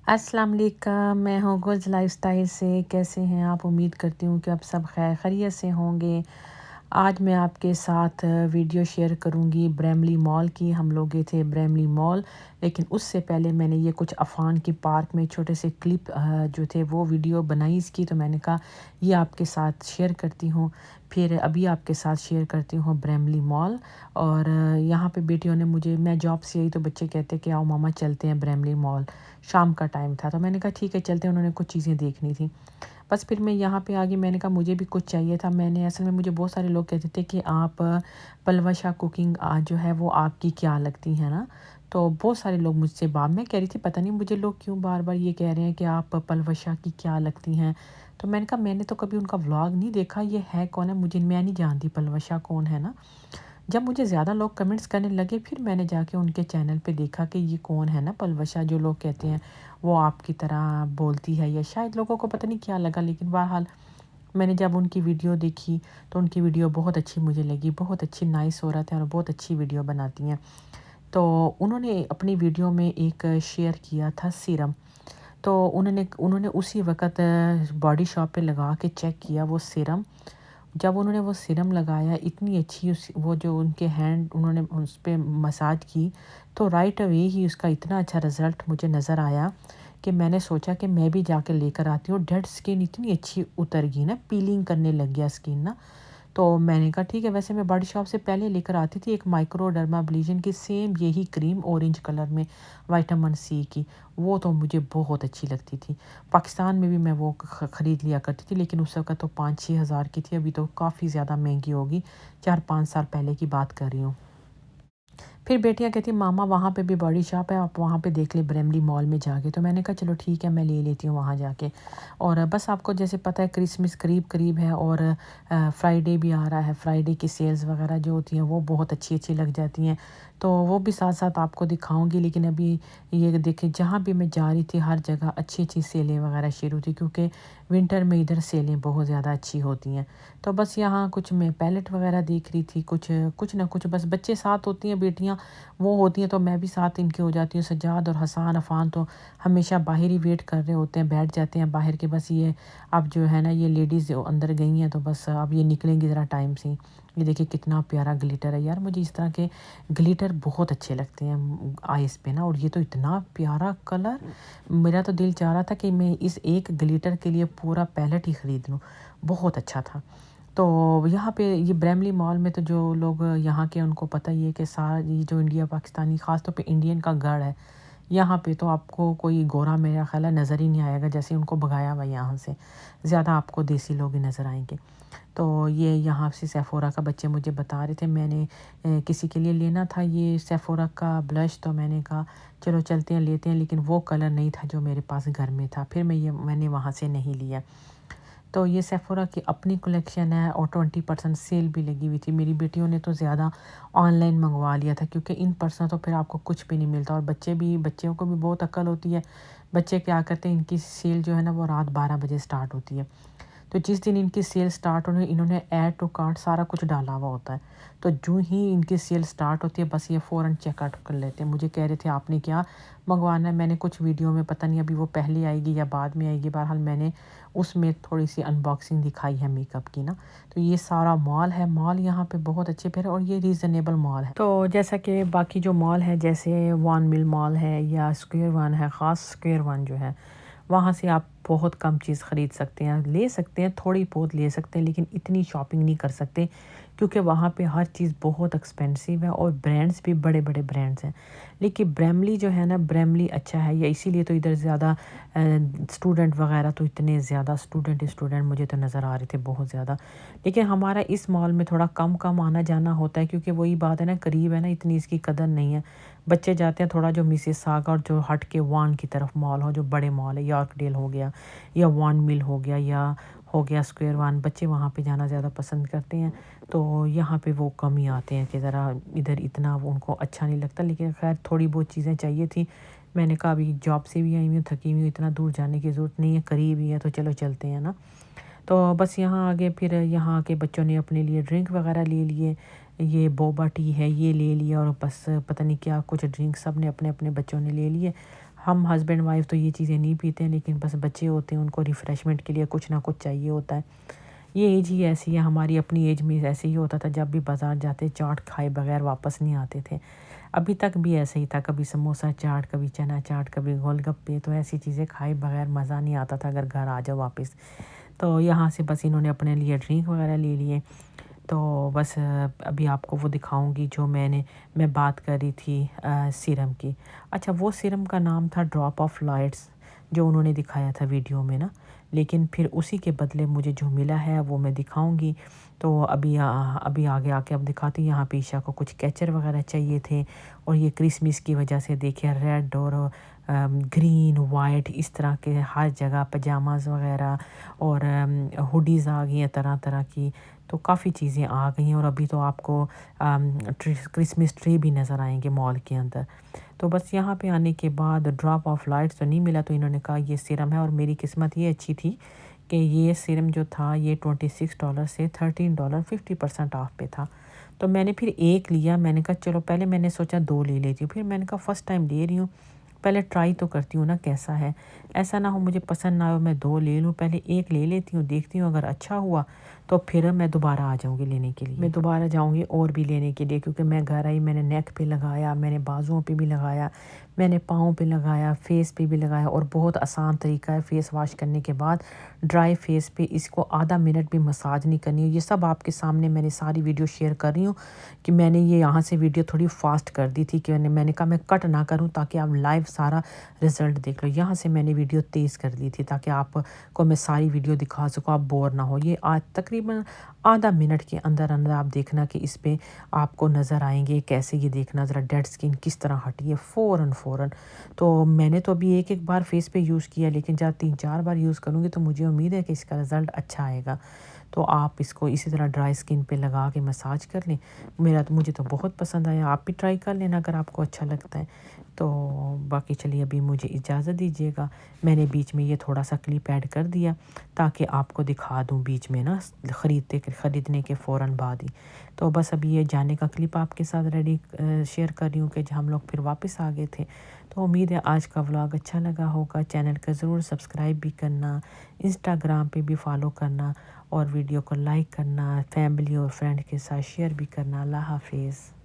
अस्सलाम वालेकुम, मैं हूँ गुल्स लाइफ़स्टाइल से। कैसे हैं आप? उम्मीद करती हूँ कि आप सब खैरियत से होंगे। आज मैं आपके साथ वीडियो शेयर करूँगी ब्रेमली मॉल की। हम लोग गए थे ब्रेमली मॉल, लेकिन उससे पहले मैंने ये कुछ अफ़ान की पार्क में छोटे से क्लिप जो थे वो वीडियो बनाई इसकी, तो मैंने कहा ये आपके साथ शेयर करती हूँ। फिर अभी आपके साथ शेयर करती हूँ ब्रेमली मॉल। और यहाँ पे बेटियों ने मुझे, मैं जॉब से आई तो बच्चे कहते कि आओ मामा चलते हैं ब्रेमली मॉल। शाम का टाइम था तो मैंने कहा ठीक है चलते हैं, उन्होंने कुछ चीज़ें देखनी थी। बस फिर मैं यहाँ पे आ गई, मैंने कहा मुझे भी कुछ चाहिए था। मैंने असल में, मुझे बहुत सारे लोग कहते थे कि आप पलवशा कुकिंग जो है वो आपकी क्या लगती है ना। तो बहुत सारे लोग मुझसे बात, मैं कह रही थी पता नहीं मुझे लोग क्यों बार बार ये कह रहे हैं कि आप पलवशा की क्या लगती हैं। तो मैंने कहा मैंने तो कभी उनका व्लॉग नहीं देखा, ये है कौन है, मुझे, मैं नहीं जानती पलवशा कौन है ना। जब मुझे ज़्यादा लोग कमेंट्स करने लगे फिर मैंने जाके उनके चैनल पे देखा कि ये कौन है ना पलवशा, जो लोग कहते हैं वो आपकी तरह बोलती है, या शायद लोगों को पता नहीं क्या लगा, लेकिन बहरहाल मैंने जब उनकी वीडियो देखी तो उनकी वीडियो बहुत अच्छी मुझे लगी, बहुत अच्छी, नाइस हो रहा था और बहुत अच्छी वीडियो बनाती हैं। तो उन्होंने अपनी वीडियो में एक शेयर किया था सीरम। तो उन्होंने उन्होंने उसी वक़्त बॉडी शॉप पे लगा के चेक किया वो सीरम। जब उन्होंने वो सीरम लगाया, इतनी अच्छी उस वो जो उनके हैंड उन्होंने उस पे मसाज की, तो राइट अवे ही उसका इतना अच्छा रिज़ल्ट मुझे नज़र आया कि मैंने सोचा कि मैं भी जाके लेकर आती हूँ। डेड स्किन इतनी अच्छी उतर गई ना, पीलिंग करने लग गया स्किन ना। तो मैंने कहा ठीक है, वैसे मैं बॉडी शॉप से पहले लेकर आती थी एक माइक्रोडर्माब्लेशन की सेम यही क्रीम ऑरेंज कलर में, विटामिन सी की। वो तो मुझे बहुत अच्छी लगती थी। पाकिस्तान में भी मैं वो ख़रीद लिया करती थी, लेकिन उस वक़्त तो 5-6 हज़ार की थी, अभी तो काफ़ी ज़्यादा महंगी होगी। 4-5 साल पहले की बात कर रही हूँ। फिर बेटियाँ कहती मामा वहाँ पे भी बॉडी शॉप है, आप वहाँ पे देख ले ब्रेमली मॉल में जाके। तो मैंने कहा चलो ठीक है, मैं ले लेती हूँ वहाँ जाके। और बस आपको जैसे पता है क्रिसमस करीब करीब है, और फ्राइडे भी आ रहा है। फ्राइडे की सेल्स वगैरह जो होती हैं वो बहुत अच्छी अच्छी लग जाती हैं, तो वो भी साथ साथ आपको दिखाऊंगी। लेकिन अभी ये देखिए, जहाँ भी मैं जा रही थी हर जगह अच्छी अच्छी सेलें वगैरह शुरू थी, क्योंकि विंटर में इधर सेलें बहुत ज़्यादा अच्छी होती हैं। तो बस यहाँ कुछ मैं पैलेट वगैरह देख रही थी, कुछ कुछ ना कुछ, बस बच्चे साथ होती हैं, बेटियाँ वो होती हैं तो मैं भी साथ इनके हो जाती हूँ। सज्जाद और हसान अफ़ान तो हमेशा बाहर ही वेट कर रहे होते हैं, बैठ जाते हैं बाहर के। बस ये अब जो है ना, ये लेडीज़ अंदर गई हैं तो बस अब ये निकलेंगी ज़रा टाइम से। ये देखिए कितना प्यारा ग्लिटर है यार, मुझे इस तरह के ग्लिटर बहुत अच्छे लगते हैं आइस पे ना। और ये तो इतना प्यारा कलर, मेरा तो दिल चाह रहा था कि मैं इस एक ग्लिटर के लिए पूरा पैलेट ही ख़रीद लूँ। बहुत अच्छा था। तो यहाँ पे ये ब्रेमली मॉल में तो जो लोग यहाँ के, उनको पता ही है कि ये जो इंडिया पाकिस्तानी, ख़ास तौर पे इंडियन का गढ़ है। यहाँ पे तो आपको कोई गोरा मेरा ख़्याल है नज़र ही नहीं आएगा, जैसे उनको भगाया हुआ यहाँ से। ज़्यादा आपको देसी लोग ही नज़र आएंगे। तो ये यहाँ से सेफोरा का बच्चे मुझे बता रहे थे, मैंने किसी के लिए लेना था ये सेफोरा का ब्लश, तो मैंने कहा चलो चलते हैं लेते हैं, लेकिन वो कलर नहीं था जो मेरे पास घर में था, फिर मैंने वहाँ से नहीं लिया। तो ये सेफोरा की अपनी कलेक्शन है और 20% सेल भी लगी हुई थी। मेरी बेटियों ने तो ज़्यादा ऑनलाइन मंगवा लिया था, क्योंकि इन पर्सन तो फिर आपको कुछ भी नहीं मिलता। और बच्चों को भी बहुत अक्ल होती है। बच्चे क्या करते हैं, इनकी सेल जो है ना वो रात 12 बजे स्टार्ट होती है। तो जिस दिन इनकी सेल स्टार्ट होनी, इन्होंने ऐड टू कार्ट सारा कुछ डाला हुआ होता है। तो जो ही इनकी सेल स्टार्ट होती है बस ये फ़ौरन चेकआउट कर लेते हैं। मुझे कह रहे थे आपने क्या मंगवाना है, मैंने कुछ वीडियो में, पता नहीं अभी वो पहले आएगी या बाद में आएगी, बहरहाल मैंने उसमें थोड़ी सी अनबॉक्सिंग दिखाई है मेकअप की ना। तो ये सारा मॉल है, मॉल यहाँ पे बहुत अच्छे पे है और ये रीज़नेबल मॉल है। तो जैसा कि बाकी जो मॉल है, जैसे वन मिल मॉल है या स्क्वायर वन है, ख़ास स्क्वायर वन जो है, वहाँ से आप बहुत कम चीज़ ख़रीद सकते हैं, ले सकते हैं, थोड़ी बहुत ले सकते हैं, लेकिन इतनी शॉपिंग नहीं कर सकते, क्योंकि वहाँ पे हर चीज़ बहुत एक्सपेंसिव है और ब्रांड्स भी बड़े बड़े ब्रांड्स हैं। लेकिन ब्रेमली जो है ना, ब्रेमली अच्छा है, या इसीलिए तो इधर ज़्यादा स्टूडेंट वगैरह, तो इतने ज़्यादा स्टूडेंट मुझे तो नज़र आ रहे थे बहुत ज़्यादा। लेकिन हमारा इस मॉल में थोड़ा कम कम आना जाना होता है, क्योंकि वही बात है ना, करीब है ना, इतनी इसकी कदर नहीं है। बच्चे जाते हैं थोड़ा जो मिसिसागा और जो हट के वान की तरफ मॉल हो, जो बड़े मॉल है, यॉर्कडेल हो गया या वन मिल हो गया या हो गया स्क्वायर वन, बच्चे वहाँ पे जाना ज़्यादा पसंद करते हैं। तो यहाँ पे वो कम ही आते हैं कि ज़रा इधर इतना वो उनको अच्छा नहीं लगता। लेकिन खैर थोड़ी बहुत चीज़ें चाहिए थी। मैंने कहा अभी जॉब से भी आई हुई हूँ, थकी हुई हूँ, इतना दूर जाने की ज़रूरत नहीं है, करीब ही है तो चलो चलते हैं ना। तो बस यहाँ आगे फिर यहाँ के बच्चों ने अपने लिए ड्रिंक वगैरह ले लिए। ये बोबा टी है, ये ले लिया, और बस पता नहीं क्या कुछ ड्रिंक सब ने अपने अपने बच्चों ने ले लिए। ہم ہسبینڈ وائف تو یہ چیزیں نہیں پیتے ہیں، لیکن بس بچے ہوتے ہیں ان کو ریفریشمنٹ کے لیے کچھ نہ کچھ چاہیے ہوتا ہے۔ یہ ایج ہی ایسی ہے، ہماری اپنی ایج میں ایسے ہی ہوتا تھا، جب بھی بازار جاتے چاٹ کھائے بغیر واپس نہیں آتے تھے۔ ابھی تک بھی ایسے ہی تھا، کبھی سموسہ چاٹ، کبھی چنا چاٹ، کبھی گول گپے، تو ایسی چیزیں کھائے بغیر مزہ نہیں آتا تھا اگر گھر آ جاؤ واپس۔ تو یہاں سے بس انہوں نے اپنے لیے ڈرنک وغیرہ لے لیے، تو بس ابھی آپ کو وہ دکھاؤں گی جو میں بات کر رہی تھی سیرم کی۔ اچھا، وہ سیرم کا نام تھا ڈراپ آف لائٹس، جو انہوں نے دکھایا تھا ویڈیو میں نا، لیکن پھر اسی کے بدلے مجھے جو ملا ہے وہ میں دکھاؤں گی۔ تو ابھی آگے آ کے اب دکھاتی ہوں۔ یہاں پہ عشاء کو کچھ کیچر وغیرہ چاہیے تھے، اور یہ کرسمس کی وجہ سے دیکھیں ریڈ اور گرین وائٹ اس طرح کے ہر جگہ پجاماز وغیرہ، اور ہوڈیز آ گئی ہیں طرح طرح کی، تو کافی چیزیں آ گئی ہیں۔ اور ابھی تو آپ کو کرسمس ٹری بھی نظر آئیں گے مال کے اندر۔ تو بس یہاں پہ آنے کے بعد ڈراپ آف لائٹس تو نہیں ملا، تو انہوں نے کہا یہ سیرم ہے، اور میری قسمت یہ اچھی تھی کہ یہ سیرم جو تھا یہ $26 سے $13 50% آف پہ تھا۔ تو میں نے پھر ایک لیا، میں نے کہا چلو، پہلے میں نے سوچا 2 لے لیتی ہوں، پھر میں نے کہا فرسٹ ٹائم لے رہی ہوں، پہلے ٹرائی تو کرتی ہوں نا کیسا ہے، ایسا نہ ہو مجھے پسند نہ ہو میں 2 لے لوں، پہلے ایک لے لیتی ہوں، دیکھتی ہوں اگر اچھا ہوا تو پھر میں دوبارہ آ جاؤں گی لینے کے لیے، میں دوبارہ جاؤں گی اور بھی لینے کے لیے، کیونکہ میں گھر آئی، میں نے نیک پہ لگایا، میں نے بازوؤں پہ بھی لگایا، میں نے پاؤں پہ لگایا، فیس پہ بھی لگایا، اور بہت آسان طریقہ ہے فیس واش کرنے کے بعد ڈرائی فیس پہ اس کو آدھا منٹ بھی مساج نہیں کرنی ہے۔ یہ سب آپ کے سامنے میں نے ساری ویڈیو شیئر کر رہی ہوں، کہ میں نے یہ یہاں سے ویڈیو تھوڑی فاسٹ کر دی تھی، کہ میں نے کہا میں کٹ نہ کروں تاکہ آپ لائیو سارا رزلٹ دیکھ لو۔ یہاں سے میں نے ویڈیو تیز کر دی تھی تاکہ آپ کو میں ساری ویڈیو دکھا سکوں، آپ بور نہ ہو۔ یہ آج تقریباً آدھا منٹ کے اندر اندر آپ دیکھنا کہ اس پہ آپ کو نظر آئیں گے کیسے، یہ دیکھنا ذرا ڈیڈ سکن کس طرح ہٹی ہے فوراً۔ تو میں نے تو ابھی ایک بار فیس پہ یوز کیا، لیکن جب 3-4 بار یوز کروں گی تو مجھے امید ہے کہ اس کا رزلٹ اچھا آئے گا۔ تو آپ اس کو اسی طرح ڈرائی سکن پہ لگا کے مساج کر لیں۔ مجھے تو بہت پسند آیا، آپ بھی ٹرائی کر لینا اگر آپ کو اچھا لگتا ہے۔ تو باقی چلیے ابھی مجھے اجازت دیجیے گا، میں نے بیچ میں یہ تھوڑا سا کلپ ایڈ کر دیا تاکہ آپ کو دکھا دوں بیچ میں نا، خریدنے کے فوراً بعد ہی۔ تو بس ابھی یہ جانے کا کلپ آپ کے ساتھ شیئر کر رہی ہوں کہ ہم لوگ پھر واپس آ گئے تھے۔ تو امید ہے آج کا ولاگ اچھا لگا ہوگا، چینل کا ضرور سبسکرائب بھی کرنا، انسٹاگرام پہ بھی فالو کرنا، اور ویڈیو کو لائک کرنا، فیملی اور فرینڈ کے ساتھ شیئر بھی کرنا۔ اللہ حافظ۔